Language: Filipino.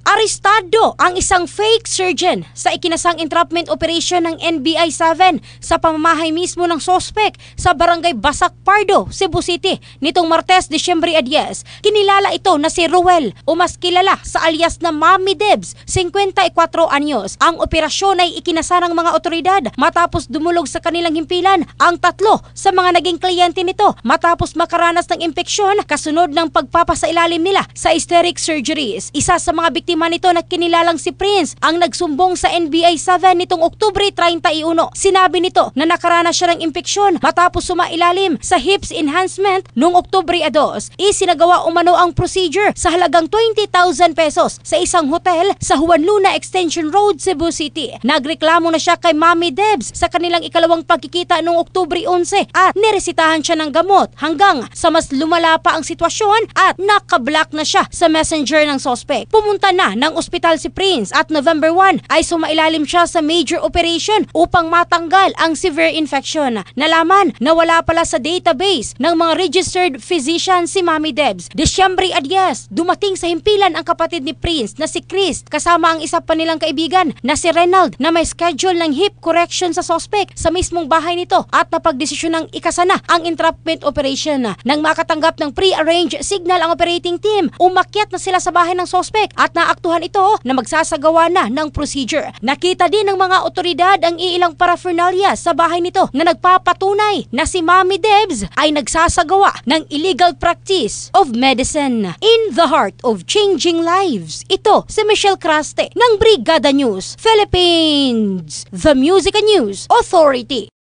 Arestado ang isang fake surgeon sa ikinasang entrapment operation ng NBI-7 sa pamamahay mismo ng sospek sa barangay Basak Pardo, Cebu City nitong Martes, Disyembre 10. Kinilala ito na si Ruel o mas kilala sa alias na Mami Debs, 54 anyos. Ang operasyon ay ikinasa ng mga otoridad matapos dumulog sa kanilang himpilan ang tatlo sa mga naging kliyente nito matapos makaranas ng impeksyon kasunod ng pagpapasailalim nila sa aesthetic surgeries. Isa sa mga biktima nito na kinilalang si Prince ang nagsumbong sa NBI-7 nitong Oktubre 31. Sinabi nito na nakaranas siya ng impeksyon matapos sumailalim sa hips enhancement noong Oktubre 2. Isinagawa umano ang procedure sa halagang 20,000 pesos sa isang hotel sa Juan Luna Extension Road, Cebu City. Nagreklamo na siya kay Mami Debs sa kanilang ikalawang pagkikita noong Oktubre 11 at niresitahan siya ng gamot hanggang sa mas lumala pa ang sitwasyon at nakablock na siya sa messenger ng suspect. Pumunta na ng ospital si Prince at November 1 ay sumailalim siya sa major operation upang matanggal ang severe infection. Nalaman na wala pala sa database ng mga registered physician si Mami Debs. Disyembre 10, dumating sa himpilan ang kapatid ni Prince na si Chris kasama ang isa pa nilang kaibigan na si Renald na may schedule ng hip correction sa suspect sa mismong bahay nito at napagdesisyon ng ikasana ang entrapment operation. Nang makatanggap ng pre-arranged signal ang operating team, umakyat na sila sa bahay ng suspect at naaktuhan ito na magsasagawa na ng procedure. Nakita din ng mga otoridad ang iilang paraphernalia sa bahay nito na nagpapatunay na si Mami Debs ay nagsasagawa ng illegal practice of medicine. In the heart of changing lives, ito si Michelle Craste ng Brigada News Philippines, the Music and News Authority.